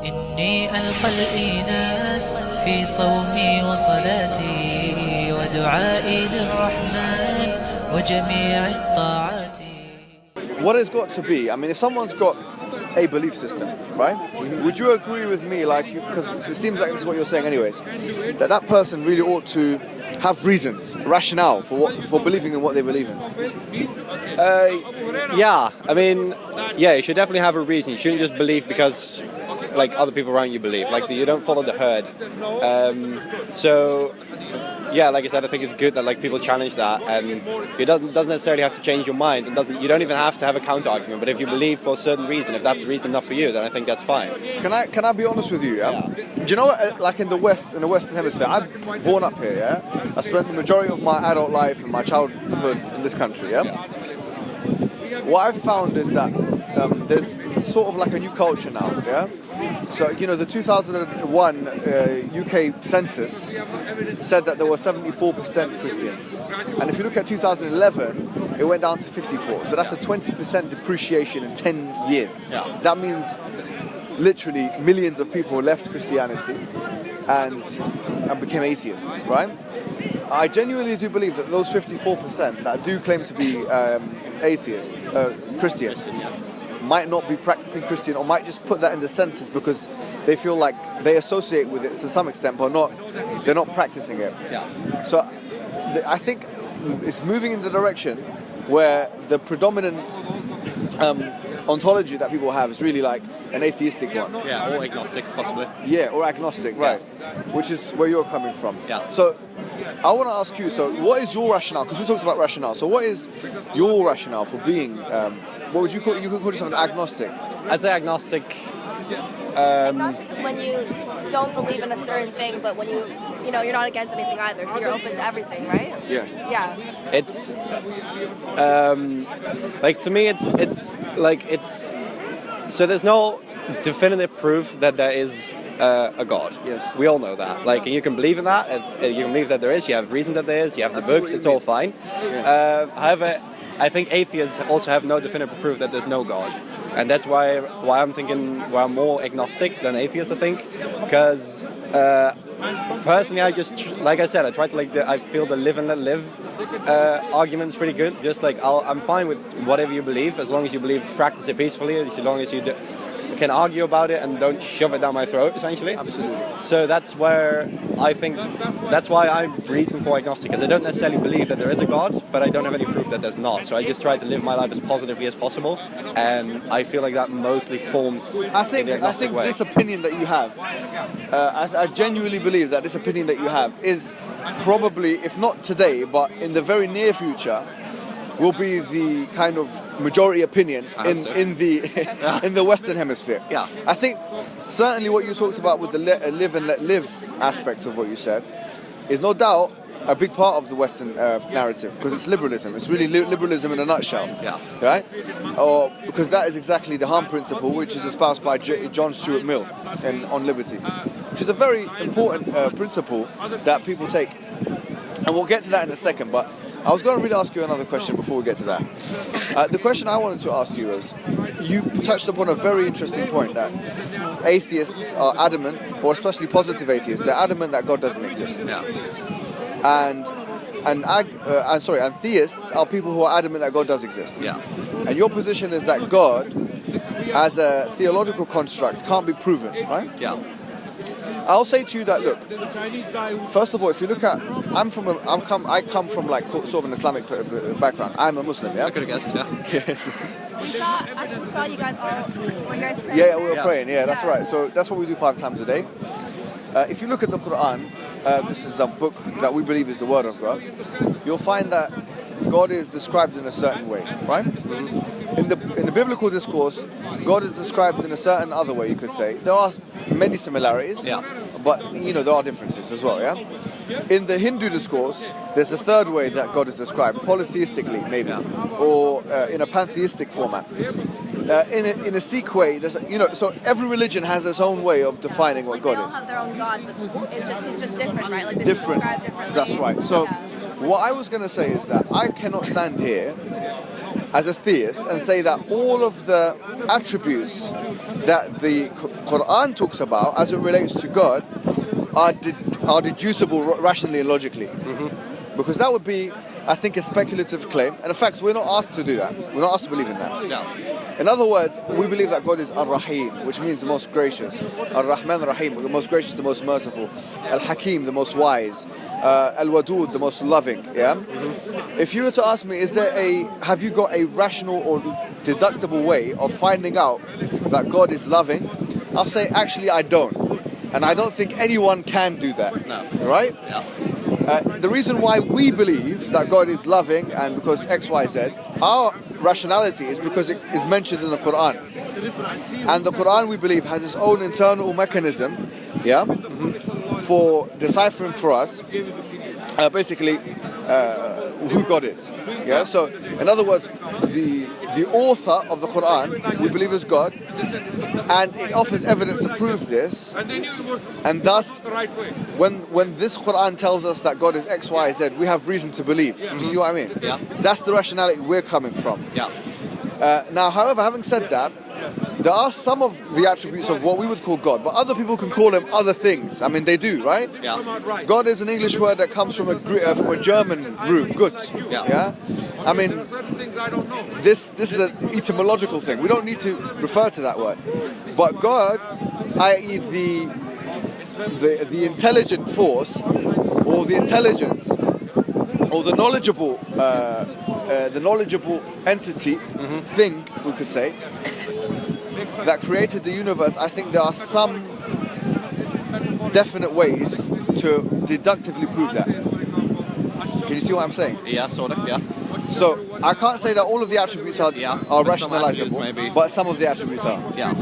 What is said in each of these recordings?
إني ألقى الإناس في صومي وصلاتي ودعائي للرحمن وجميع الطاعات. What has got to be? I mean, if someone's got a belief system, right? Would you agree with me, like, because it seems like this is what you're saying anyways, that that person really ought to have reasons, rationale for believing in what they believe in? Yeah, I mean, yeah, you should definitely have a reason. You shouldn't just believe because, like, other people around you believe. Like, you don't follow the herd. So, yeah, like I said, I think it's good that, like, people challenge that, and it doesn't necessarily have to change your mind. You don't even have to have a counter argument. But if you believe for a certain reason, if that's the reason enough for you, then I think that's fine. Can I be honest with you? Yeah? Do you know what? Like in the Western Hemisphere, I'm born up here. Yeah, I spent the majority of my adult life and my childhood in this country. Yeah. What I've found is that there's sort of like a new culture now. Yeah. So, you know, the 2001 UK census said that there were 74% Christians. And if you look at 2011, it went down to 54. So that's a 20% depreciation in 10 years. Yeah. That means literally millions of people left Christianity and became atheists, right? I genuinely do believe that those 54% that do claim to be atheists, Christian, might not be practicing Christian, or might just put that in the census because they feel like they associate with it to some extent, but they're not practicing it. Yeah. So I think it's moving in the direction where the predominant ontology that people have is really like an atheistic one. Yeah, or agnostic, possibly. Yeah, or agnostic, right. Which is where you're coming from. Yeah. So I want to ask you, so what is your rationale? Because we talked about rationale. So what is your rationale for being, what would you call, you could call yourself an agnostic? I'd say agnostic. Agnostic is when you don't believe in a certain thing, but when you know, you're not against anything either, so you're open to everything, right? Yeah. Yeah. It's, like, to me, it's so there's no definitive proof that there is a God. Yes. We all know that. Like, and you can believe in that, and you can believe that there is, you have reasons that there is, you have the books, it's all fine. Yeah. However, I think atheists also have no definitive proof that there's no God. And that's why I'm more agnostic than atheist, I think. Because personally, I just, like I said, I try to I feel the live and let live argument's pretty good. Just like, I'm fine with whatever you believe, as long as you practice it peacefully, as long as you can argue about it and don't shove it down my throat, essentially. Absolutely. So that's where I think, that's why I'm reason for agnostic, because I don't necessarily believe that there is a God, but I don't have any proof that there's not. So I just try to live my life as positively as possible, and I feel like that mostly forms I think this opinion that you have, I genuinely believe that this opinion that you have is probably, if not today, but in the very near future, will be the kind of majority opinion in the Western Hemisphere. Yeah. I think certainly what you talked about with the live and let live aspect of what you said is no doubt a big part of the Western narrative, because it's liberalism. It's really liberalism in a nutshell. Yeah. Right? Or because that is exactly the harm principle, which is espoused by John Stuart Mill on liberty, which is a very important principle that people take. And we'll get to that in a second, but I was going to really ask you another question before we get to that. The question I wanted to ask you is, you touched upon a very interesting point that atheists are adamant, or especially positive atheists, they're adamant that God doesn't exist. Yeah. And theists are people who are adamant that God does exist. Yeah. And your position is that God, as a theological construct, can't be proven, right? Yeah. I'll say to you that, look, first of all, if you look at, I come from like sort of an Islamic background. I'm a Muslim, yeah? I could have guessed, yeah. We saw you guys all, were you guys praying? Yeah, we were praying, yeah, that's right. So that's what we do 5 times a day. If you look at the Quran, this is a book that we believe is the Word of God, you'll find that God is described in a certain way, right? In the biblical discourse, God is described in a certain other way, you could say. There are many similarities, but you know there are differences as well, yeah? In the Hindu discourse, there's a third way that God is described, polytheistically maybe, or in a pantheistic format. In a Sikh way, there's so every religion has its own way of defining what God is. They all have their own God, but he's just different, right? Like Different. Described differently. That's right. So what I was going to say is that I cannot stand here as a theist and say that all of the attributes that the Quran talks about as it relates to God are deducible rationally and logically. Because that would be, I think, a speculative claim. And in fact, we're not asked to do that. We're not asked to believe in that. In other words, we believe that God is Ar-Rahim, which means the most gracious. Ar-Rahman Ar-Rahim, the most gracious, the most merciful. Al-Hakim, the most wise. Al-Wadud, the most loving. Yeah. If you were to ask me, have you got a rational or deductible way of finding out that God is loving? I'll say, actually, I don't. And I don't think anyone can do that. No. Right? Yeah. The reason why we believe that God is loving and because X, Y, Z, our rationality is because it is mentioned in the Quran. And the Quran, we believe, has its own internal mechanism, yeah, for deciphering for us, basically, who God is. Yeah. So, in other words, the author of the Quran, we believe is God, and it offers evidence to prove this. And thus, when this Quran tells us that God is X, Y, Z, we have reason to believe. You see what I mean? Yeah. That's the rationality we're coming from. Yeah. Now, however, having said that, there are some of the attributes of what we would call God, but other people can call him other things. I mean, they do, right? Yeah. God is an English word that comes from a German root, gut. Yeah. I mean, this is an etymological thing. We don't need to refer to that word. But God, i.e., the intelligent force, or the intelligence, or the knowledgeable entity, thing, we could say, that created the universe, I think there are some definite ways to deductively prove that. Can you see what I'm saying? Yeah, sort of, yeah. So, I can't say that all of the attributes are rationalizable, but some of the attributes are. Yeah.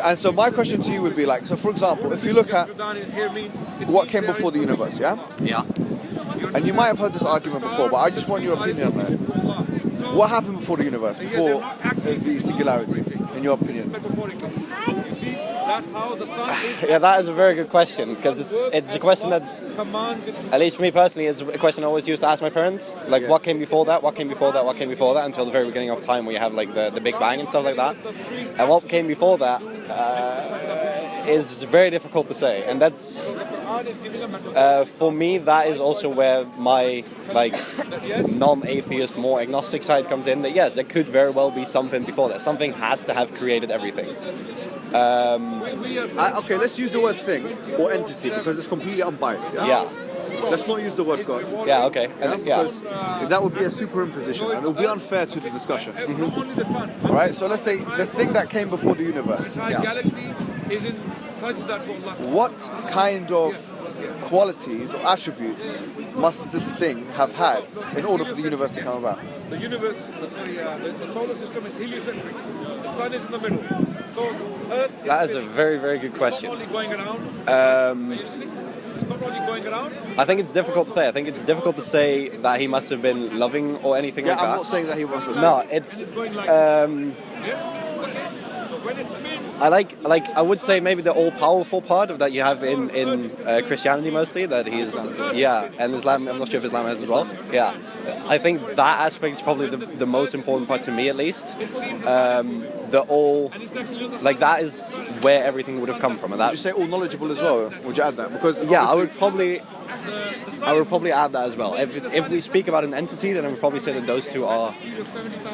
And so my question to you would be like, so for example, if you look at what came before the universe, yeah? Yeah. And you might have heard this argument before, but I just want your opinion on it. What happened before the universe, before the singularity, in your opinion? Yeah, that is a very good question, because it's a question that, at least for me personally, it's a question I always used to ask my parents. Like, what came before that, what came before that, what came before that, until the very beginning of time where you have like the Big Bang and stuff like that. And what came before that is very difficult to say. And that's, for me, that is also where my like non-atheist, more agnostic side comes in. That yes, there could very well be something before that. Something has to have created everything. Okay, let's use the word thing or entity because it's completely unbiased. Yeah. Let's not use the word God. Yeah. Okay. Because that would be a superimposition and it would be unfair to the discussion. Right. So let's say the thing that came before the universe. What kind of qualities or attributes must this thing have had in order for the universe to come about? The universe, the solar system is heliocentric. The sun is in the middle. So Earth is that is a very, very good question. It's not only going around. It's not only going around. I think it's difficult to say. I think it's difficult to say that he must have been loving or anything like that. I'm not saying that he wasn't. No, it's. I would say maybe the all-powerful part of that you have in Christianity mostly, that he's, and Islam, I'm not sure if Islam has as well. Yeah. I think that aspect is probably the most important part to me at least. That is where everything would have come from. And that, would you say all knowledgeable as well? Would you add that? Because I would probably add that as well. If we speak about an entity, then I would probably say that those two are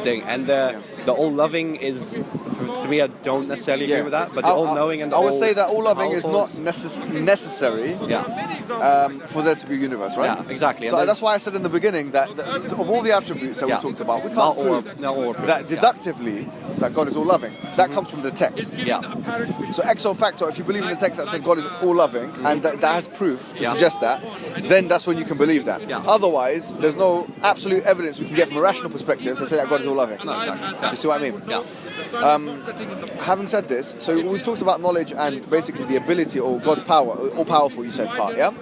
thing. And the all loving is, to me, I don't necessarily agree with that. But the all knowing and the I would say that all loving is not necessary. For there to be a universe, right? Yeah, exactly. So that's why I said in the beginning that of all the attributes that we talked about, we can't prove that deductively that God is all loving. That comes from the text. Yeah. So ex facto, if you believe in the text that said God is all loving and that has proof to suggest that, then that's when you can believe that. Yeah. Otherwise, there's no absolute evidence we can get from a rational perspective to say that God is all loving. No, exactly. Yeah. You see what I mean? Yeah. Having said this, so we've talked about knowledge and basically the ability or God's power, all powerful. You said part, yeah.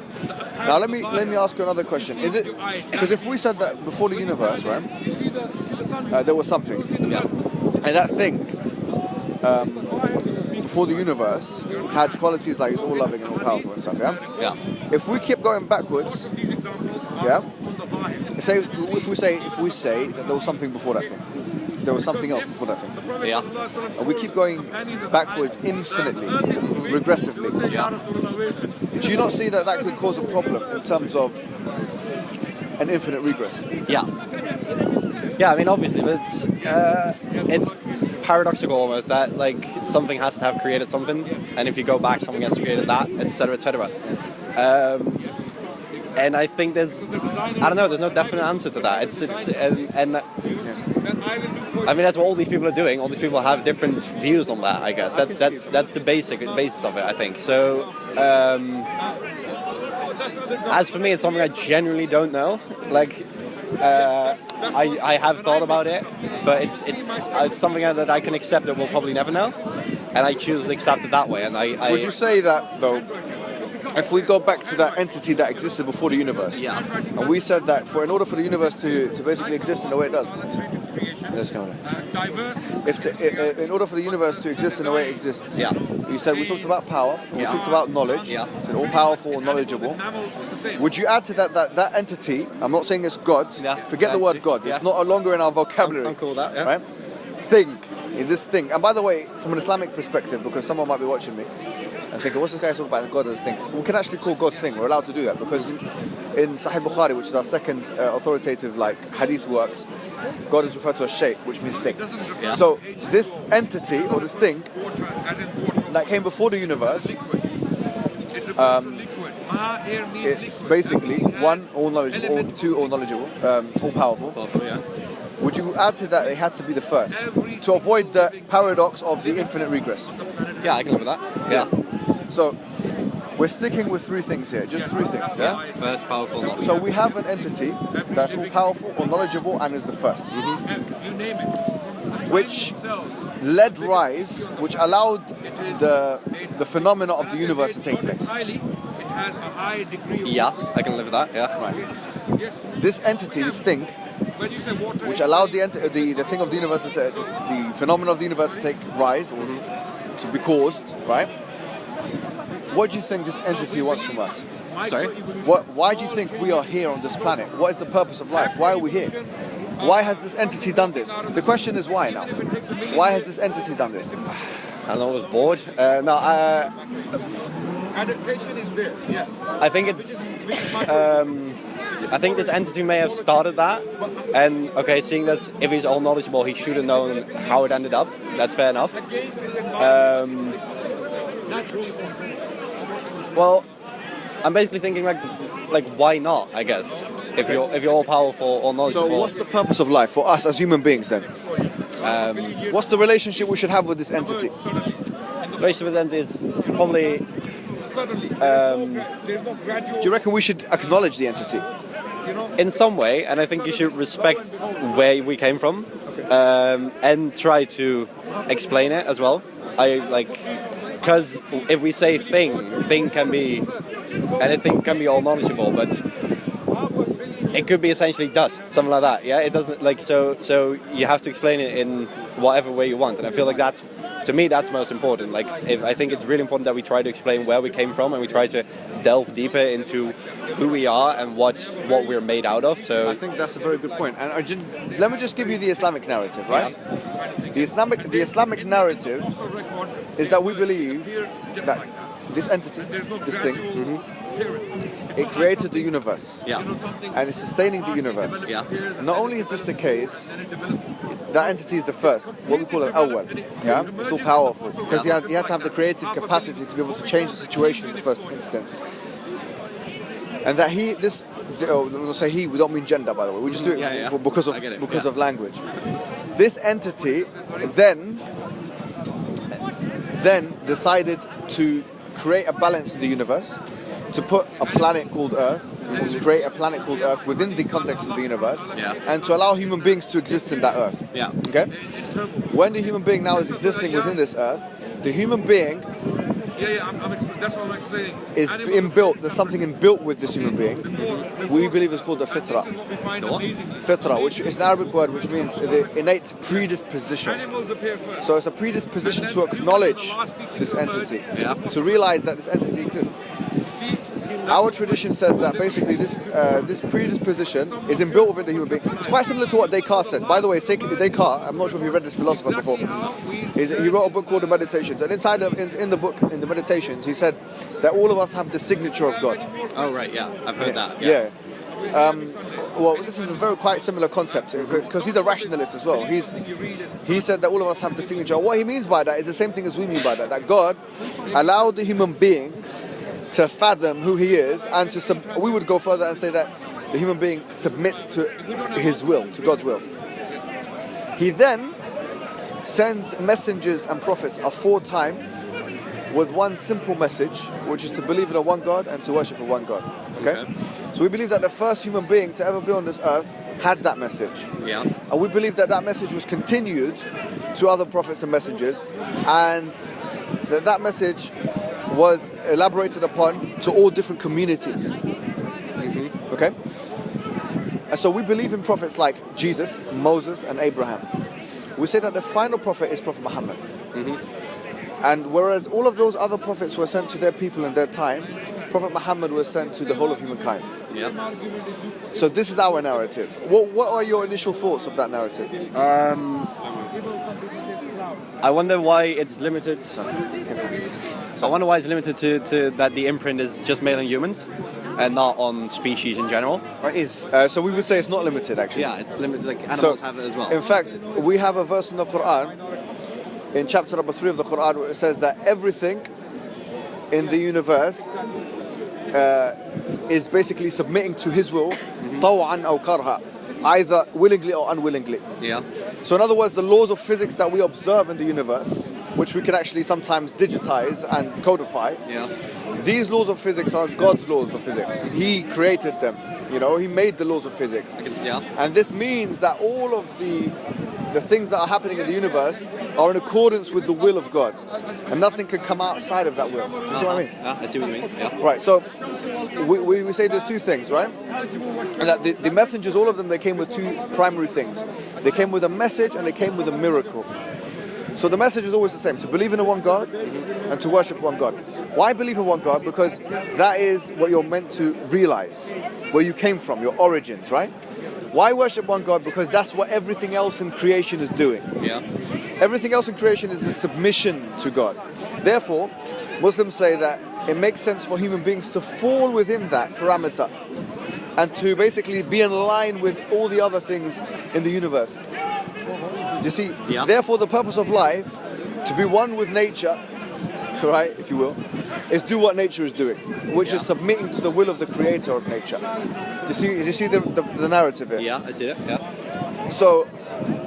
Now let me ask you another question. Is it because if we said that before the universe, right, there was something, and that thing before the universe had qualities like it's all loving and all powerful and stuff, yeah. If we keep going backwards, if we say that there was something before that thing, there was something else before that thing. Yeah. And we keep going backwards infinitely, regressively. Do you not see that that could cause a problem in terms of an infinite regress? Yeah. Yeah, I mean, obviously, but it's paradoxical almost that like something has to have created something, and if you go back, something has created that, etc., etc. And I think there's no definite answer to that. I mean, that's what all these people are doing. All these people have different views on that. I guess that's the basis of it. I think so. As for me, it's something I genuinely don't know. Like, I have thought about it, but it's something that I can accept that we'll probably never know, and I choose to accept it that way. And I would you say that though? If we go back to that entity that existed before the universe, and we said that in order for the universe to basically exist in the way it does, in order for the universe to exist in the way it exists, you said we talked about power, we talked about knowledge, so all powerful and knowledgeable. Would you add to that entity? I'm not saying it's God. Forget the word God. It's no longer in our vocabulary. I'm cool with that. Yeah. Right? This thing. And by the way, from an Islamic perspective, because someone might be watching me and thinking, what's this guy talking about God as a thing? We can actually call God thing. We're allowed to do that because in Sahih Bukhari, which is our second authoritative hadith works, God is referred to as shay, which means thing. Yeah. So this entity or this thing that came before the universe, it's basically one, all knowledgeable, or two, all knowledgeable, all powerful. Would you add to that it had to be the first to avoid the paradox of the infinite regress? Yeah, I can live with that. Yeah. So we're sticking with three things here, just three things. Yeah. First, powerful. So we have an entity that's all powerful or knowledgeable and is the first, which led rise, which allowed the phenomena of the universe to take place. Yeah, I can live with that. Yeah. Right. This entity, this thing, which allowed the thing of the universe, the phenomena of the universe to take rise or to be caused, right? What do you think this entity wants from us? Sorry? Why do you think we are here on this planet? What is the purpose of life? Why are we here? Why has this entity done this? The question is why now? Why has this entity done this? I don't know, I was bored. Adaptation is there, yes. I think it's... I think this entity may have started that, and seeing that if he's all knowledgeable, he should have known how it ended up. That's fair enough. Well, I'm basically thinking like why not? I guess if you're all powerful or knowledgeable. So what's the purpose of life for us as human beings then? What's the relationship we should have with this entity? Relationship with the entity is probably. Do you reckon we should acknowledge the entity? In some way, and I think you should respect where we came from, and try to explain it as well. Because if we say thing can be, anything can be all knowledgeable, but it could be essentially dust, something like that. Yeah, it doesn't so you have to explain it in whatever way you want, and I feel like that's. To me, that's most important. I think it's really important that we try to explain where we came from, and we try to delve deeper into who we are and what we're made out of. So I think that's a very good point. And let me just give you the Islamic narrative, right? Yeah. The Islamic narrative is that we believe that this entity, this thing, it created the universe, and it's sustaining the universe. Yeah. Not only is this the case, that entity is the first, what we call an awwal. Yeah, it's all powerful because he had to have the creative capacity to be able to change the situation in the first instance. And that we'll say he, we don't mean gender, by the way. We just do it because of language. This entity then decided to create a balance in the universe, to put a planet called Earth, to create a planet called Earth within the context of the universe, and to allow human beings to exist in that Earth. Yeah. Okay? When the human being now is existing within this Earth, the human being that's what I'm explaining. is inbuilt. There's something inbuilt with this human being. We believe it's called the fitra. Fitra, which is an Arabic word which means the innate predisposition. So it's a predisposition to acknowledge this entity, to realize that this entity exists. our tradition says that basically this predisposition is inbuilt within the human being. It's quite similar to what Descartes said. By the way, Descartes, I'm not sure if you've read this philosopher before, he wrote a book called The Meditations, and inside in the book, in the Meditations, he said that all of us have the signature of God. Oh right, yeah, I've heard that. Yeah. Well, this is a very quite similar concept because he's a rationalist as well. He said that all of us have the signature. What he means by that is the same thing as we mean by that. That God allowed the human beings to fathom who He is, and we would go further and say that the human being submits to His will, to God's will. He then sends messengers and prophets aforetime with one simple message, which is to believe in a one God and to worship a one God. Okay? So we believe that the first human being to ever be on this earth had that message. Yeah. And we believe that that message was continued to other prophets and messengers, and that message was elaborated upon to all different communities. Okay? And so we believe in prophets like Jesus, Moses, and Abraham. We say that the final prophet is Prophet Muhammad. And whereas all of those other prophets were sent to their people in their time, Prophet Muhammad was sent to the whole of humankind. Yeah. So this is our narrative. What are your initial thoughts of that narrative? I wonder why it's limited. I wonder why it's limited to that the imprint is just made on humans and not on species in general. It is. So we would say it's not limited, actually. Yeah, it's limited. Like animals have it as well. In fact, we have a verse in the Quran, in chapter number 3 of the Quran, where it says that everything in the universe is basically submitting to His will, طوعا أو كرها, either willingly or unwillingly. Yeah. So in other words, the laws of physics that we observe in the universe, which we can actually sometimes digitize and codify, these laws of physics are God's laws of physics. He created them. You know, He made the laws of physics. And this means that all of the things that are happening in the universe are in accordance with the will of God, and nothing can come outside of that will. You see what I mean? I see what you mean. Yeah. Right. So we say there's two things, right? And that the messengers, all of them, they came with two primary things. They came with a message and they came with a miracle. So the message is always the same: to believe in a one God and to worship one God. Why believe in one God? Because that is what you're meant to realize, where you came from, your origins, right? Why worship one God? Because that's what everything else in creation is doing. Yeah. Everything else in creation is in submission to God. Therefore, Muslims say that it makes sense for human beings to fall within that parameter and to basically be in line with all the other things in the universe. Do you see? Yeah. Therefore, the purpose of life, to be one with nature, right, if you will, is do what nature is doing, which is submitting to the will of the creator of nature. Do you see the narrative here? Yeah, I see it. Yeah. So,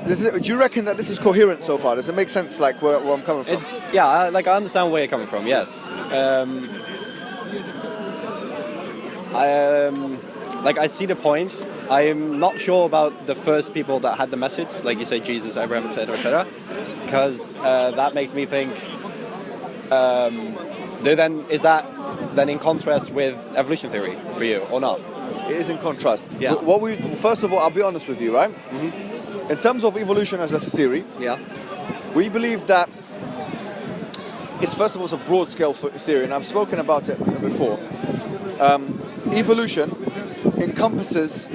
do you reckon that this is coherent so far? Does it make sense, like where I'm coming from? I understand where you're coming from. Yes. I see the point. I'm not sure about the first people that had the message, like you say, Jesus, Abraham, etc., etc., because that makes me think. Is that then in contrast with evolution theory for you, or not? It is in contrast. Yeah. First of all, I'll be honest with you, right? In terms of evolution as a theory, we believe that it's first of all a broad scale theory, and I've spoken about it before. Evolution encompasses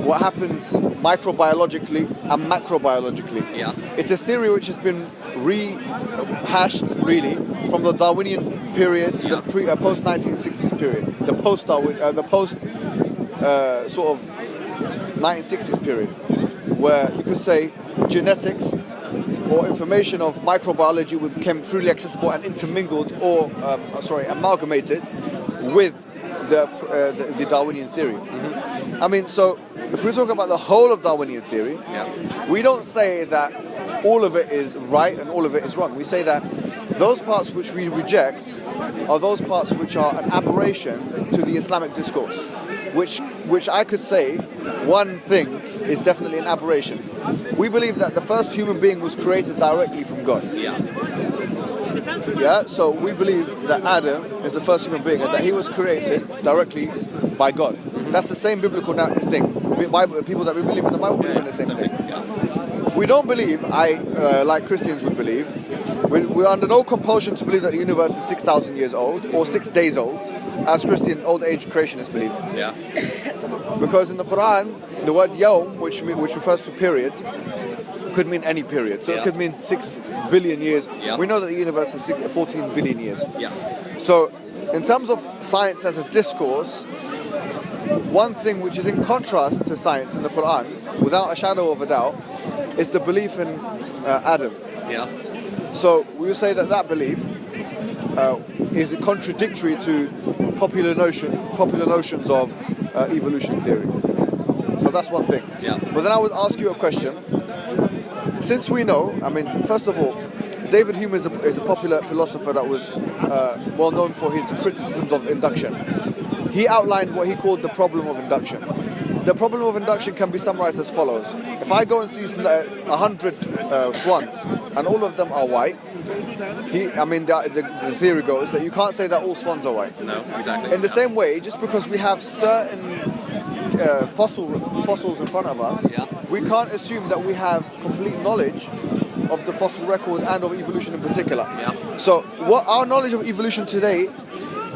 what happens microbiologically and macrobiologically. Yeah. It's a theory which has been rehashed really from the Darwinian period to the post 1960s period, the post sort of 1960s period, where you could say genetics or information of microbiology became freely accessible and intermingled or amalgamated with the Darwinian theory. I mean, so if we talk about the whole of Darwinian theory, we don't say that all of it is right and all of it is wrong. We say that those parts which we reject are those parts which are an aberration to the Islamic discourse, which I could say one thing is definitely an aberration. We believe that the first human being was created directly from God. Yeah, so we believe that Adam is the first human being and that he was created directly by God. That's the same biblical thing. People that we believe in the Bible believe in the same thing. We don't believe, like Christians would believe, we're under no compulsion to believe that the universe is 6,000 years old or 6 days old, as Christian old age creationists believe. Yeah. Because in the Quran, the word yawm, which refers to period, could mean any period. So it could mean 6 billion years. Yeah. We know that the universe is 14 billion years. Yeah. So in terms of science as a discourse, one thing which is in contrast to science in the Quran, without a shadow of a doubt, is the belief in Adam. Yeah. So we will say that belief is contradictory to popular notions of evolution theory. So that's one thing. Yeah. But then I would ask you a question. Since we know, I mean, first of all, David Hume is a popular philosopher that was well known for his criticisms of induction. He outlined what he called the problem of induction. The problem of induction can be summarized as follows. If I go and see 100 swans and all of them are white, the theory goes that you can't say that all swans are white. No, exactly. In the same way, just because we have certain fossils in front of us, we can't assume that we have complete knowledge of the fossil record and of evolution in particular. Yeah. So what our knowledge of evolution today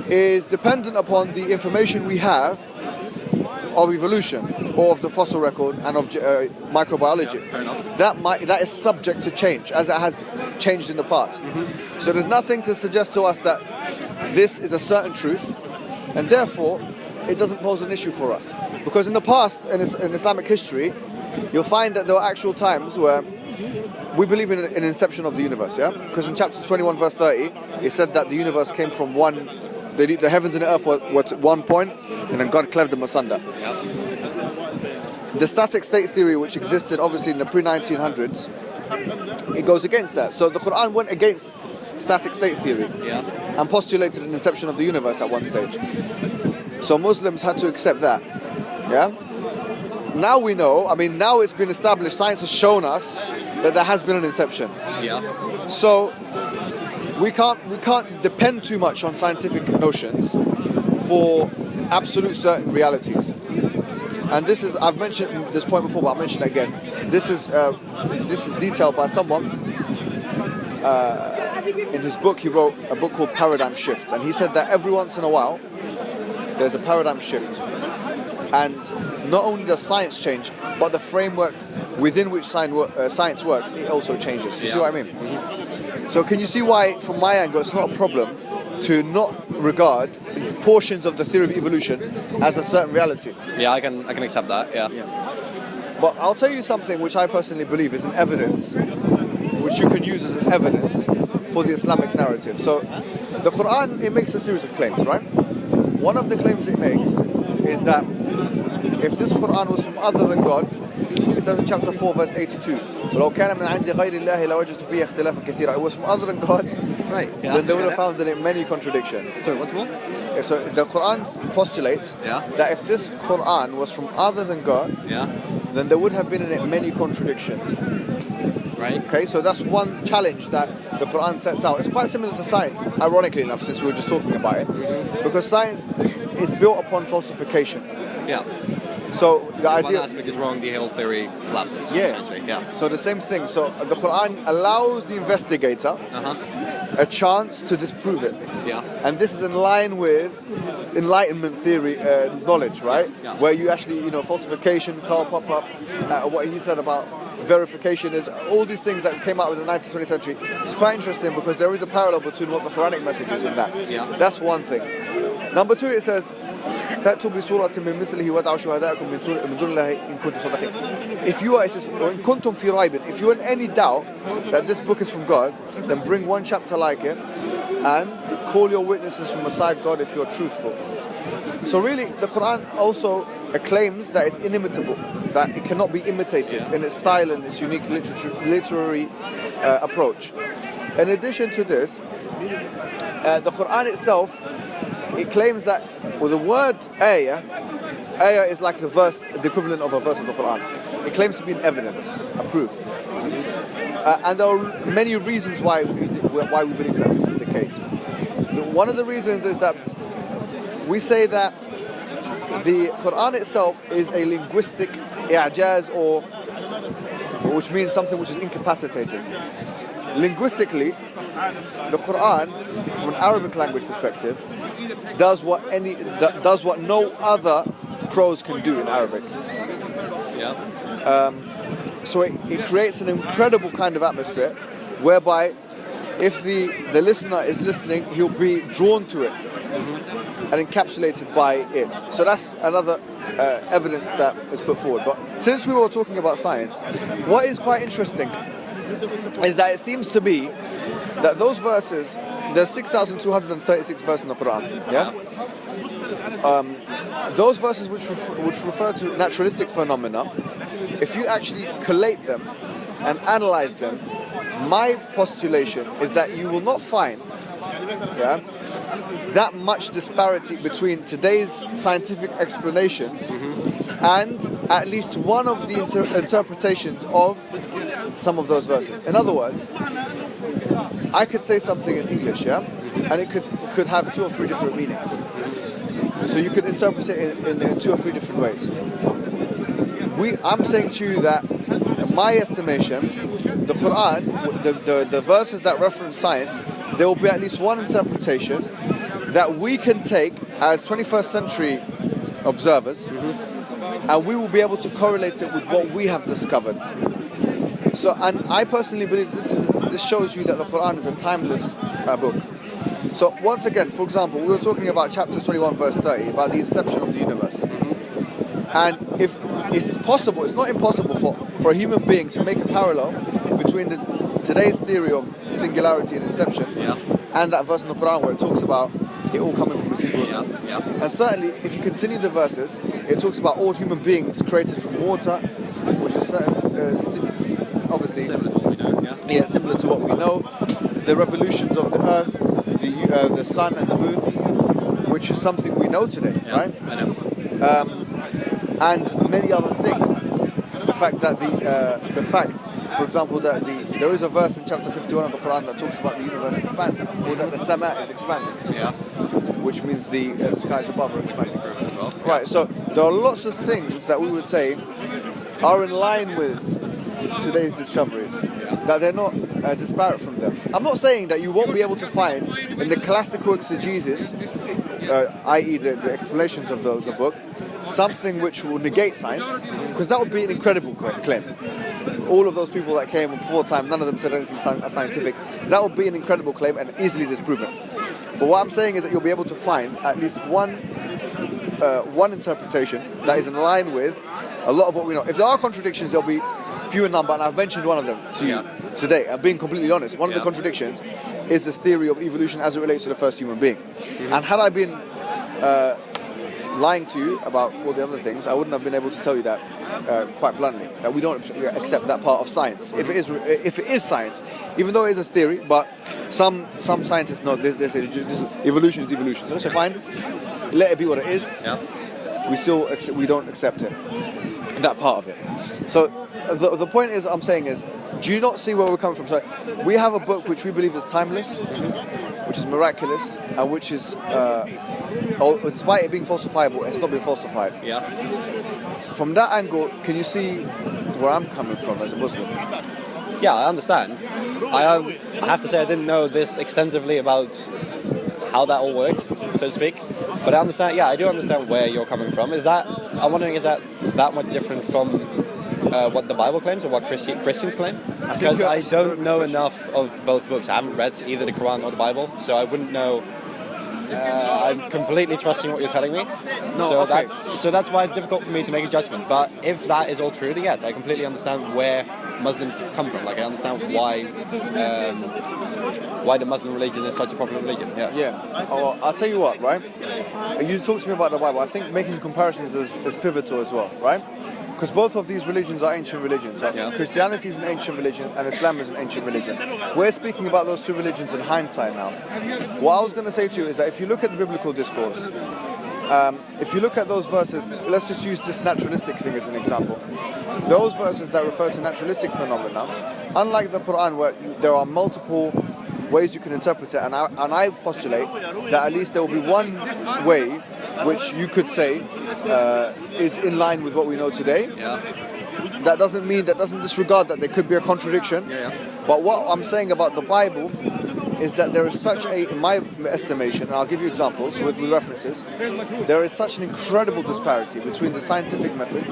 is dependent upon the information we have of evolution or of the fossil record and of microbiology. Yeah, fair enough. That is subject to change, as it has changed in the past. Mm-hmm. So there's nothing to suggest to us that this is a certain truth, and therefore it doesn't pose an issue for us. Because in the past, in Islamic history, you'll find that there were actual times where we believe in an inception of the universe, yeah? Because in chapter 21, verse 30, it said that the universe came from the heavens and the earth were at one point, and then God cleft them asunder. The static state theory, which existed obviously in the pre-1900s, it goes against that. So the Quran went against static state theory and postulated an inception of the universe at one stage. So Muslims had to accept that. Yeah? Now we know, now it's been established, science has shown us that there has been an inception. Yeah. So we can't depend too much on scientific notions for absolute certain realities. And this is, I've mentioned this point before, but I'll mention it again. This is detailed by someone. In his book, he wrote a book called Paradigm Shift, and he said that every once in a while there's a paradigm shift, and not only does science change, but the framework within which science works, it also changes. You see what I mean? Mm-hmm. So can you see why, from my angle, it's not a problem to not regard portions of the theory of evolution as a certain reality? Yeah, I can accept that. Yeah. But I'll tell you something which I personally believe is an evidence, which you can use as an evidence for the Islamic narrative. So the Quran, it makes a series of claims, right? One of the claims it makes is that if this Quran was from other than God, it says in chapter 4 verse 82, وَلَوْ كَانَ مِنْ عِنْدِ غَيْرِ اللَّهِ لَوَجَدْتُ فِيهِ اخْتِلَافًا كَثِيرًا. It was from other than God, right? Yeah. Then they would have found in it many contradictions. Sorry, what's more? Yeah, so the Quran postulates that if this Quran was from other than God, then there would have been in it many contradictions. Right. Okay, so that's one challenge that the Quran sets out. It's quite similar to science, ironically enough, since we were just talking about it, because science is built upon falsification. Yeah. So the idea, one aspect is wrong, the whole theory collapses. Yeah. Essentially. Yeah. So the same thing. So the Quran allows the investigator a chance to disprove it. Yeah. And this is in line with Enlightenment theory knowledge, right? Yeah. Where you actually, falsification, Karl Popper, what he said about verification is all these things that came out in the 19th, 20th century. It's quite interesting because there is a parallel between what the Quranic message is and that. Yeah. That's one thing. Number two, it says, فَأْتُوا بِسُورَةٍ مِّن مِثْلِهِ وَادْعُوا شُهَدَاءَكُم مِّن دُونِ اللَّهِ إِن كُنتُمْ صَادِقِينَ. If you are, it says, وَإِن كُنتُمْ فِي رَيْبٍ, if you're in any doubt that this book is from God, then bring one chapter like it and call your witnesses from beside God if you're truthful. So really, the Quran also claims that it's inimitable, that it cannot be imitated in its style and its unique literary approach. In addition to this, the Quran itself, it claims that with the word ayah is like the equivalent of a verse of the Quran. It claims to be an evidence, a proof. And there are many reasons why we believe that this is the case. One of the reasons is that we say that the Quran itself is a linguistic i'jaz, or which means something which is incapacitating. Linguistically, the Quran, from an Arabic language perspective, does what no other prose can do in Arabic. So it creates an incredible kind of atmosphere, whereby if the listener is listening, he'll be drawn to it and encapsulated by it. So that's another evidence that is put forward. But since we were talking about science, what is quite interesting is that it seems to be that those verses, there's 6,236 verses in the Quran, those verses which refer to naturalistic phenomena, if you actually collate them and analyze them, my postulation is that you will not find that much disparity between today's scientific explanations and at least one of the interpretations of some of those verses. In other words, I could say something in English, and it could have 2 or 3 different meanings. So you could interpret it in 2 or 3 different ways. I'm saying to you that, in my estimation, the Quran, the verses that reference science, there will be at least one interpretation that we can take as 21st century observers, and we will be able to correlate it with what we have discovered. So, and I personally believe this shows you that the Quran is a timeless book. So once again, for example, we were talking about chapter 21 verse 30, about the inception of the universe. And if it's possible, it's not impossible for a human being to make a parallel between today's theory of singularity and inception and that verse in the Quran where it talks about it all coming from a single source. And certainly, if you continue the verses, it talks about all human beings created from water, which is obviously Similar to what we know, similar to what we know. The revolutions of the earth, the sun and the moon, which is something we know today, right? I know. And many other things. The fact that for example, that there is a verse in chapter 51 of the Quran that talks about the universe expanding, or that the sama is expanding, which means the skies above are expanding. Right. So there are lots of things that we would say are in line with today's discoveries, that they're not disparate from them. I'm not saying that you won't be able to find in the classical exegesis, i.e. the explanations of the book, something which will negate science, because that would be an incredible claim. All of those people that came before time, none of them said anything scientific. That would be an incredible claim and easily disproven. But what I'm saying is that you'll be able to find at least one interpretation that is in line with a lot of what we know. If there are contradictions, there'll be few in number, and I've mentioned one of them to you today. I'm being completely honest. One of the contradictions is the theory of evolution as it relates to the first human being. And had I been lying to you about all the other things, I wouldn't have been able to tell you that quite bluntly, that we don't accept that part of science. If it is science, even though it is a theory, but some scientists know this evolution is evolution. So it's fine. Let it be what it is. We don't accept it. That part of it. So the point is, I'm saying is, do you not see where we're coming from? So we have a book which we believe is timeless, which is miraculous, and which is, despite it being falsifiable, it's not been falsified. From that angle, can you see where I'm coming from as a Muslim? Yeah, I understand. I have to say I didn't know this extensively about how that all works, so to speak. But I understand. Yeah, I do understand where you're coming from. I'm wondering, is that much different from what the Bible claims or what Christians claim? Because I don't know enough of both books. I haven't read either the Quran or the Bible, so I wouldn't know. I'm completely trusting what you're telling me. That's why it's difficult for me to make a judgment. But if that is all true, then yes, I completely understand where Muslims come from. Like, I understand why the Muslim religion is such a popular religion. Yes. Yeah. Oh, I'll tell you what, right? You talk to me about the Bible. I think making comparisons is pivotal as well, right? Because both of these religions are ancient religions. So Christianity is an ancient religion and Islam is an ancient religion. We're speaking about those two religions in hindsight now. What I was going to say to you is that if you look at the biblical discourse, if you look at those verses, let's just use this naturalistic thing as an example. Those verses that refer to naturalistic phenomena, unlike the Quran where there are multiple ways you can interpret it, and I postulate that at least there will be one way which you could say is in line with what we know today. that doesn't disregard that there could be a contradiction. But what I'm saying about the Bible is that there is such a, in my estimation, and I'll give you examples with references, there is such an incredible disparity between the scientific method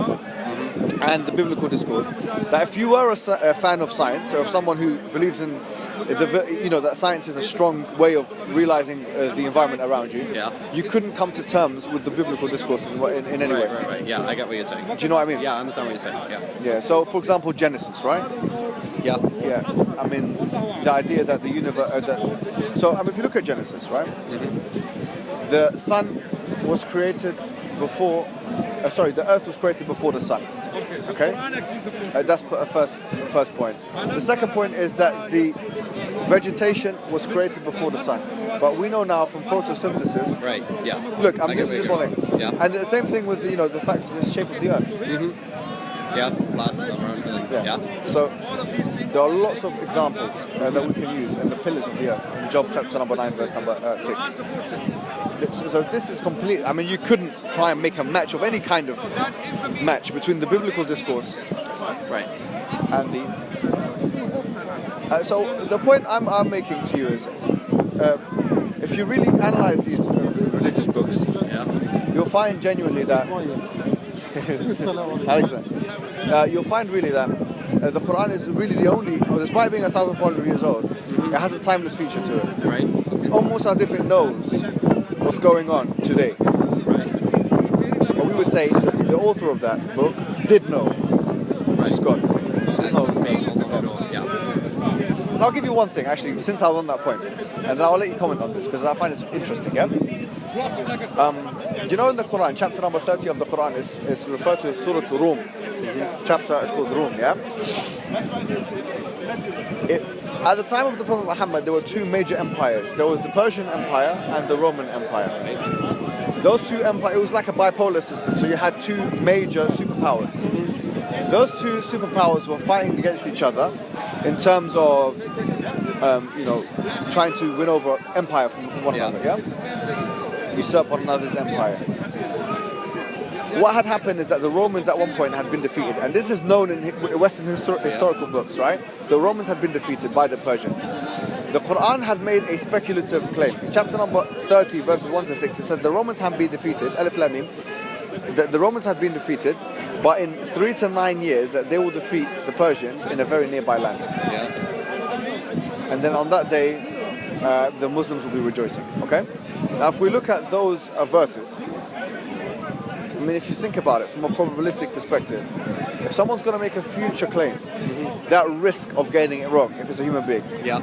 and the biblical discourse, that if you were a fan of science, or someone who believes in that science is a strong way of realizing the environment around you, you couldn't come to terms with the biblical discourse in any way. Right. Yeah, I get what you're saying. Do you know what I mean? Yeah, I understand what you're saying. Yeah. So, for example, Genesis, right? Yeah. I mean, the idea that the universe. If you look at Genesis, right? The sun was created before. The earth was created before the sun. Okay. That's a first point. The second point is that the vegetation was created before the sun. But we know now from photosynthesis. Right. Yeah. Look, this is just one thing. Yeah. And the same thing with the fact of the shape of the earth. Yeah. Flat. So there are lots of examples that we can use in the pillars of the earth in Job chapter number 9, verse number 6. So this is complete. I mean, you couldn't try and make a match of any kind of match between the biblical discourse, right, and the. So the point I'm making to you is, if you really analyze these religious books, you'll find genuinely that. Alexa, you'll find really that the Quran is really the only, despite being 1,400 years old, it has a timeless feature to it. Right. It's almost as if it knows what's going on today. Right. But we would say the author of that book did know, which is God. Did know what's going on. Yeah. And I'll give you one thing, actually, since I was on that point, and then I'll let you comment on this because I find it interesting. Yeah. You know, in the Quran, chapter number 30 of the Quran is referred to as Surah Rum. Chapter is called Rum. Yeah. At the time of the Prophet Muhammad, there were two major empires. There was the Persian Empire and the Roman Empire. Those two empires, it was like a bipolar system. So you had two major superpowers. Those two superpowers were fighting against each other in terms of, trying to win over empire from one another. Yeah, usurp one another's empire. What had happened is that the Romans at one point had been defeated, and this is known in Western historical books, right? The Romans had been defeated by the Persians. The Quran had made a speculative claim. In chapter number 30, verses 1 to 6, it said the Romans had been defeated, Alif Lam Mim, the Romans had been defeated, but in 3 to 9 years that they will defeat the Persians in a very nearby land. Yeah. And then on that day, the Muslims will be rejoicing. Okay? Now if we look at those verses, I mean, if you think about it from a probabilistic perspective, if someone's going to make a future claim, that risk of getting it wrong, if it's a human being. Yeah.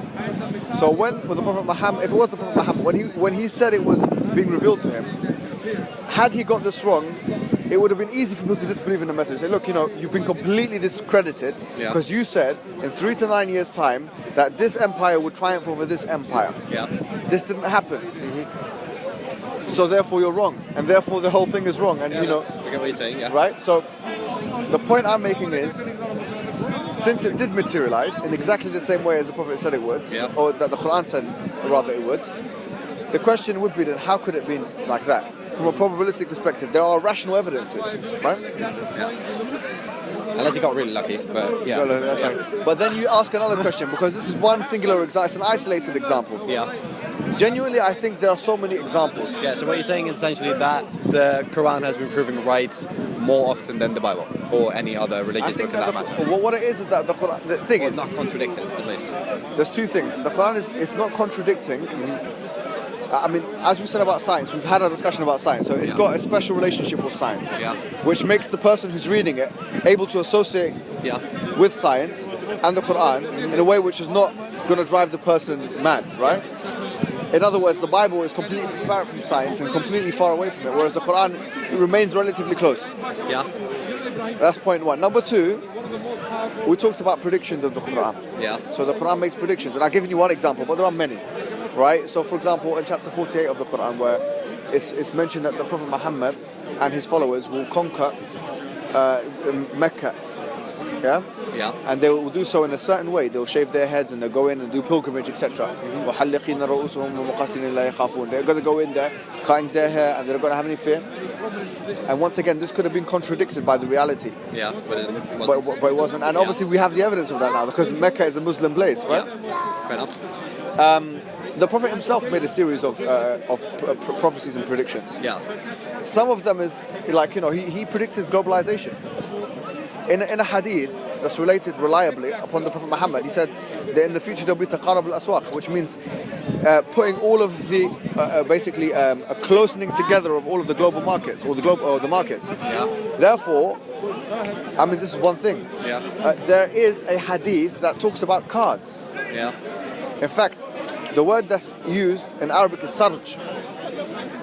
So when the Prophet Muhammad, if it was the Prophet Muhammad, when he said it was being revealed to him, had he got this wrong, it would have been easy for people to disbelieve in the message. Say, look, you've been completely discredited because you said in 3 to 9 years' time that this empire would triumph over this empire. Yeah. This didn't happen. So therefore you're wrong, and therefore the whole thing is wrong, and I get what you're saying, yeah. Right? So the point I'm making is, since it did materialize in exactly the same way as the Prophet said it would, or that the Quran said rather it would, the question would be then, how could it be like that? From a probabilistic perspective, there are rational evidences, right? Yeah. Unless he got really lucky, but yeah. That's right. But then you ask another question, because this is one singular example, it's an isolated example. Yeah. Genuinely, I think there are so many examples. Yeah, so what you're saying is essentially that the Quran has been proven right more often than the Bible or any other religious book in that matter. What it is that the Quran, the thing is, not contradicted, at least. There's two things. The Quran is not contradicting. I mean, as we said about science, we've had a discussion about science, so it's got a special relationship with science, which makes the person who's reading it able to associate with science and the Quran in a way which is not going to drive the person mad, right? In other words, the Bible is completely disparate from science and completely far away from it, whereas the Quran remains relatively close. Yeah. That's point one. Number two, we talked about predictions of the Quran. Yeah. So the Quran makes predictions, and I've given you one example, but there are many. Right? So for example, in chapter 48 of the Quran, where it's mentioned that the Prophet Muhammad and his followers will conquer Mecca. Yeah? Yeah. And they will do so in a certain way. They'll shave their heads and they'll go in and do pilgrimage, etc. They're going to go in there, cutting their hair, and they're not going to have any fear. And once again, this could have been contradicted by the reality. Yeah, but it wasn't. But it wasn't. And obviously we have the evidence of that now, because Mecca is a Muslim place, right? Yeah. Fair enough. The Prophet himself made a series of prophecies and predictions. Yeah. Some of them is like, he predicted globalization. In a hadith that's related reliably upon the Prophet Muhammad, he said that in the future there'll be taqarab al-aswaq, which means putting all of the basically a closening together of all of the global markets, or the markets. Yeah. Therefore, I mean, this is one thing. Yeah. There is a hadith that talks about cars. Yeah. In fact, the word that's used in Arabic is sarj.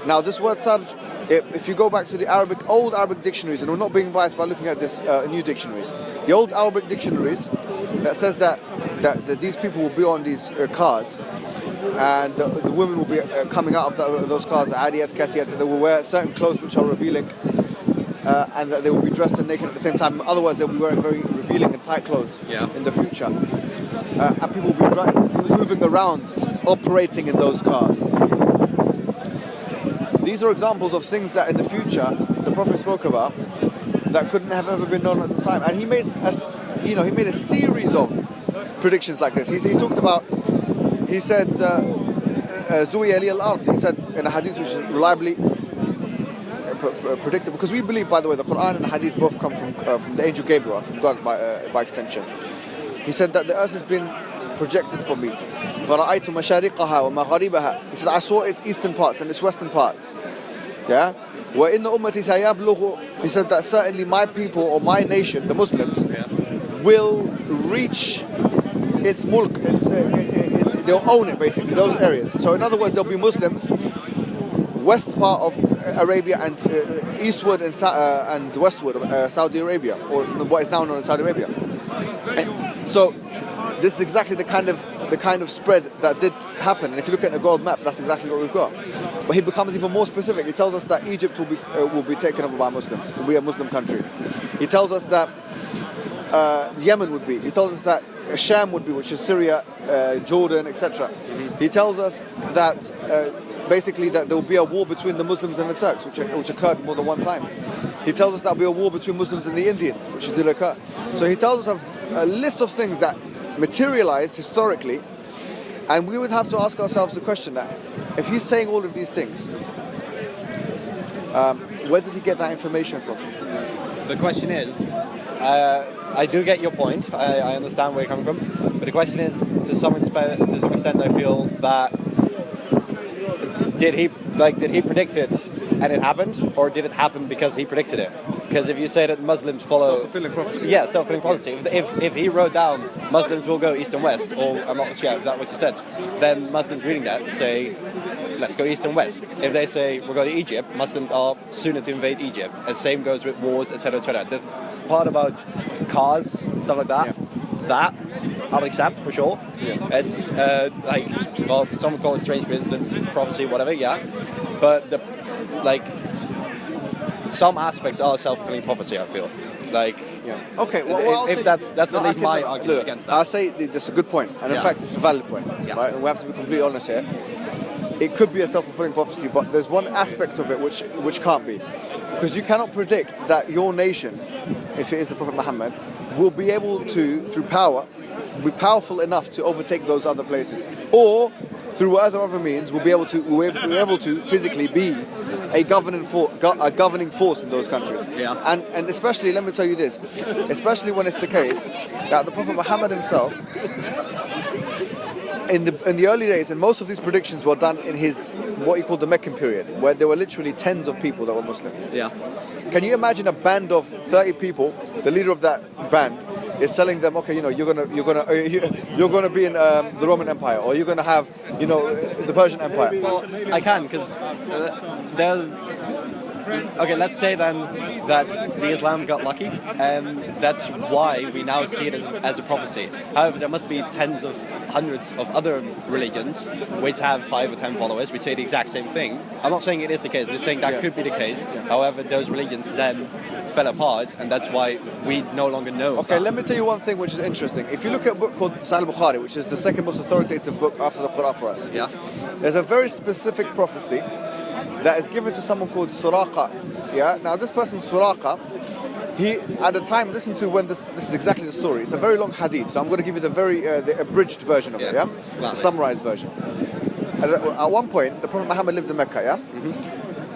Now, this word sarj, if you go back to the old Arabic dictionaries, and we're not being biased by looking at this new dictionaries, the old Arabic dictionaries that says that these people will be on these cars, and the women will be coming out of those cars, adiyat, kasiyat, that they will wear certain clothes which are revealing, and that they will be dressed and naked at the same time. Otherwise, they'll be wearing very revealing and tight clothes in the future. And people will be moving around, operating in those cars. These are examples of things that in the future the Prophet spoke about that couldn't have ever been known at the time. And he made a series of predictions like this. He talked about, he said, Zuwi Ali al-Ard, he said in a hadith which is reliably predicted, because we believe, by the way, the Quran and the hadith both come from the angel Gabriel, from God by extension. He said that the earth has been projected for me. فَرَأَيْتُ مَشَارِقَهَا وَمَغَارِبَهَا. He said, I saw its eastern parts and its western parts. Yeah? وَإِنَّ أُمَّتِي سَيَبْلُغُ. He said that certainly my people, or my nation, the Muslims, will reach its mulk, they'll own it basically, those areas. So in other words, there'll be Muslims west part of Arabia and eastward and westward of Saudi Arabia, or what is now known as Saudi Arabia. And so this is exactly the kind of spread that did happen. And if you look at the gold map, that's exactly what we've got. But he becomes even more specific. He tells us that Egypt will be taken over by Muslims, will be a Muslim country. He tells us that Yemen would be. He tells us that Sham would be, which is Syria, Jordan, etc. He tells us that basically that there will be a war between the Muslims and the Turks, which occurred more than one time. He tells us that there will be a war between Muslims and the Indians, which did occur. So he tells us a list of things that materialized historically, and we would have to ask ourselves the question that if he's saying all of these things, where did he get that information from? The question is, I do get your point. I understand where you're coming from, but the question is, to some extent, I feel that did he predict it and it happened, or did it happen because he predicted it? Because if you say that Muslims follow self-fulfilling prophecy, yeah, self-fulfilling prophecy. If he wrote down Muslims will go east and west, or I'm not sure if that's what you said, then Muslims reading that say, let's go east and west. If they say we're going to Egypt, Muslims are sooner to invade Egypt. And same goes with wars, etc., etc. The part about cars, stuff like that, that I'll accept for sure. Yeah. It's some would call it strange coincidence, prophecy, whatever. Yeah, but some aspects are self-fulfilling prophecy, I feel. Okay, well, if that's at least my argument against that. I'll say that's a good point, and in fact it's a valid point, right? And we have to be completely honest here. It could be a self-fulfilling prophecy, but there's one aspect of it which can't be. Because you cannot predict that your nation, if it is the Prophet Muhammad, will be able to, through power, be powerful enough to overtake those other places. Or, through other means, we'll be able to physically be a governing force in those countries. Yeah. And especially, let me tell you this, especially when it's the case that the Prophet Muhammad himself, in the early days, and most of these predictions were done in his, what he called the Meccan period, where there were literally tens of people that were Muslim. Yeah. Can you imagine a band of 30 people? The leader of that band is telling them, okay, you're gonna be in the Roman Empire, or you're gonna have, the Persian Empire. Well, I can, because there's. Okay, let's say then that the Islam got lucky, and that's why we now see it as a prophecy. However, there must be tens of hundreds of other religions which have 5 or 10 followers which say the exact same thing. I'm not saying it is the case, but I'm saying that could be the case. However, those religions then fell apart, and that's why we no longer know. Okay, let me tell you one thing which is interesting. If you look at a book called Sahih al-Bukhari, which is the second most authoritative book after the Quran for us, there's a very specific prophecy that is given to someone called Suraqa Yeah. Now this person Suraqa, he at the time, listen to when this is exactly the story. It's a very long hadith, so I'm going to give you the abridged version of it. Yeah. The summarized version. At one point, the Prophet Muhammad lived in Mecca. Yeah.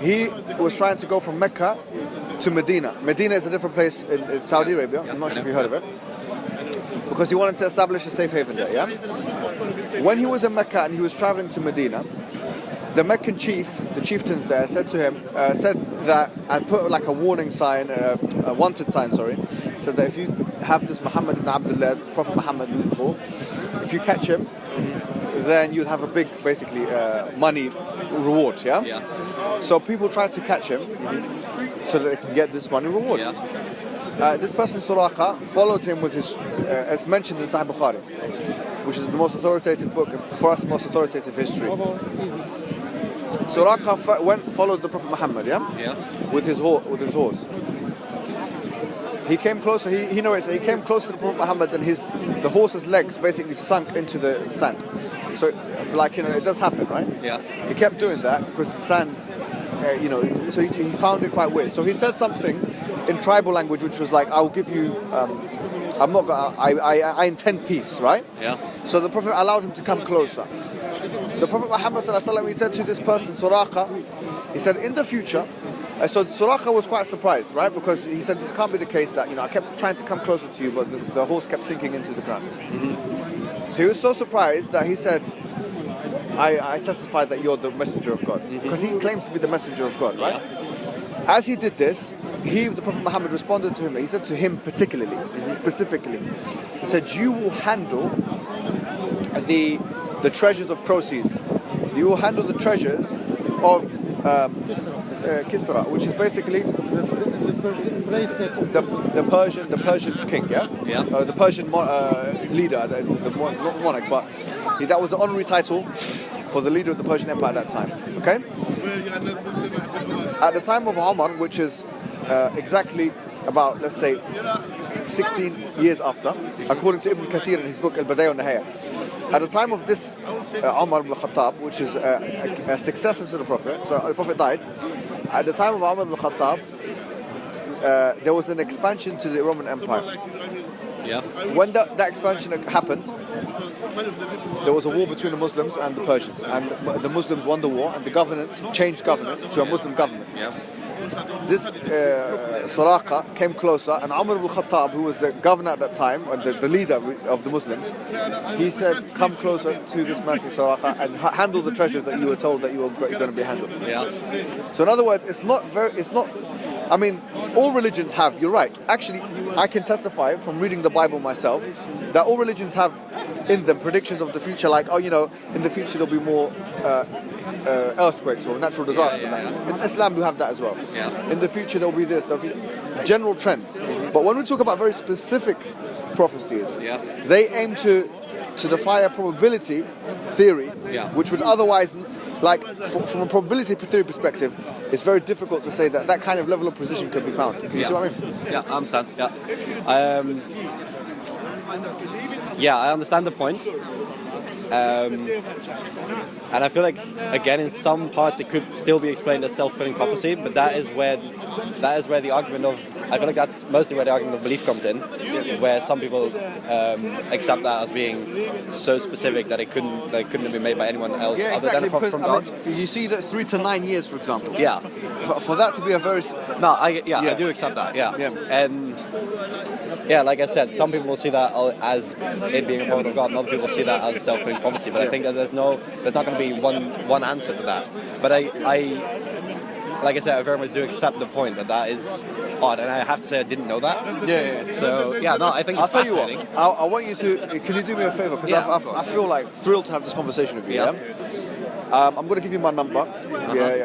He was trying to go from Mecca to Medina. Medina is a different place in Saudi Arabia. I'm not sure if you heard of it. Because he wanted to establish a safe haven there, yeah? When he was in Mecca and he was traveling to Medina, the Meccan chief, the chieftains there, said to him, said that, and put like a warning sign, a wanted sign, sorry, said that if you have this Muhammad ibn Abdullah, Prophet Muhammad, if you catch him, then you'd have a big, basically, money reward, yeah? So people tried to catch him so that they can get this money reward. This person, Suraqa, followed him with his, as mentioned in Sahih Bukhari, which is the most authoritative book, for us, the most authoritative history. Suraqa followed the Prophet Muhammad, with his horse. He came closer. He narrates that he came close to the Prophet Muhammad, and the horse's legs basically sunk into the sand. So, like, it does happen, right? Yeah. He kept doing that because the sand, so he found it quite weird. So he said something in tribal language, which was like, "I'll give you, I intend peace," right? Yeah. So the Prophet allowed him to come closer. The Prophet Muhammad sallallahu alaihi wasallam, he said to this person, Suraqa, he said, in the future. So Suraqa was quite surprised, right? Because he said, this can't be the case that, I kept trying to come closer to you, but the horse kept sinking into the ground. So he was so surprised that he said, I testify that you're the messenger of God. Because he claims to be the messenger of God, right? As he did this, the Prophet Muhammad responded to him. He said to him particularly, specifically, he said, you will handle the treasures of Croesus. You will handle the treasures of Kisra, which is basically the Persian king, the Persian leader, not monarch, but that was the honorary title for the leader of the Persian Empire at that time. Okay. At the time of Umar, which is exactly about, let's say, 16 years after, according to Ibn Kathir in his book Al-Badaya al-Nihaya. At the time of this Umar ibn Khattab, which is a successor to the Prophet, so the Prophet died. At the time of Umar ibn Khattab, there was an expansion to the Roman Empire. Yeah. When that expansion happened, there was a war between the Muslims and the Persians, and the Muslims won the war, and the governance changed governance to a Muslim government. Yeah. This Suraqa came closer, and Umar ibn Khattab, who was the governor at that time, or the leader of the Muslims, he said, come closer to this man Suraqa and handle the treasures that you were told that you were going to be handled. Yeah. So in other words, I mean, all religions have, you're right. Actually, I can testify from reading the Bible myself that all religions have in them predictions of the future, like, in the future there'll be more earthquakes or natural disasters. In Islam, we have that as well. Yeah. In the future, there'll be this, general trends. But when we talk about very specific prophecies, they aim to defy a probability theory, which would otherwise, from a probability theory perspective, it's very difficult to say that kind of level of precision could be found. Can you see what I mean? Yeah, I understand. Yeah. I understand the point. And I feel like, again, in some parts it could still be explained as self-fulfilling prophecy, but that is where the argument of, I feel like that's mostly where the argument of belief comes in, where some people accept that as being so specific that it couldn't have been made by anyone else other than a prophet from God. You see that 3 to 9 years, for example. Yeah. For that to be a very... I do accept that, And... yeah, like I said, some people will see that as it being a prophet of God, and other people see that as self-fulfilling prophecy. But I think that there's not going to be one answer to that. But I like I said, I very much do accept the point that is odd, and I have to say I didn't know that. Yeah. So I think it's fascinating. I'll tell you what. I want you to. Can you do me a favor? Because I feel like thrilled to have this conversation with you. Yeah. I'm going to give you my number.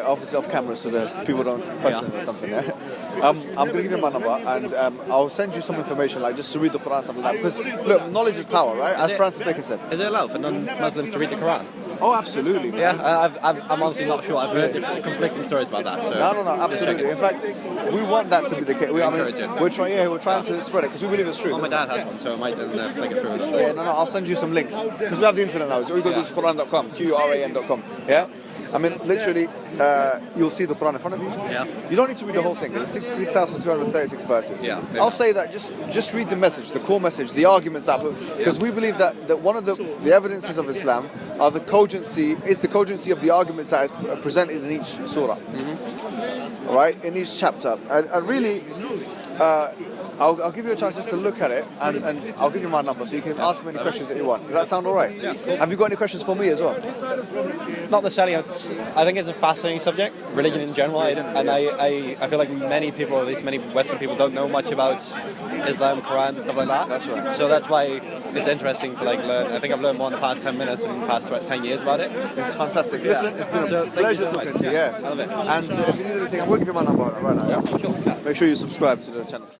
Obviously off camera so that people don't question it or something. I'm going to give you my number, and I'll send you some information, like just to read the Quran, something like that. Because look, knowledge is power, right? As Francis Bacon said. Is it allowed for non-Muslims to read the Quran? Oh, absolutely. Man. Yeah, I'm honestly not sure. I've heard different conflicting stories about that. So no, absolutely. In fact, we want that to be the case. We're trying to spread it because we believe it's true. Well, my dad has one, so I might then flick it through. I'll send you some links because we have the internet now. So we go to Quran.com, Quran.com. Yeah. I mean, literally, you'll see the Quran in front of you. Yeah. You don't need to read the whole thing. There's 6,236 verses. Yeah. I'll say that just read the message, the core message, the arguments that, because we believe that one of the evidences of Islam are the cogency of the arguments that is presented in each surah. All right, in each chapter, and really. I'll give you a chance just to look at it, and I'll give you my number so you can ask me any questions that you want. Does that sound all right? Yeah. Have you got any questions for me as well? Not necessarily. I think it's a fascinating subject, religion in general, and I feel like many people, at least many Western people, don't know much about Islam, Quran, stuff like that. That's right. So that's why it's interesting to like learn. I think I've learned more in the past 10 minutes than in the past 10 years about it. It's fantastic. Listen, it's been a pleasure talking to you. Yeah. I love it. And if you need anything, I'm going to give you my number right now. Yeah? Make sure you subscribe to the channel.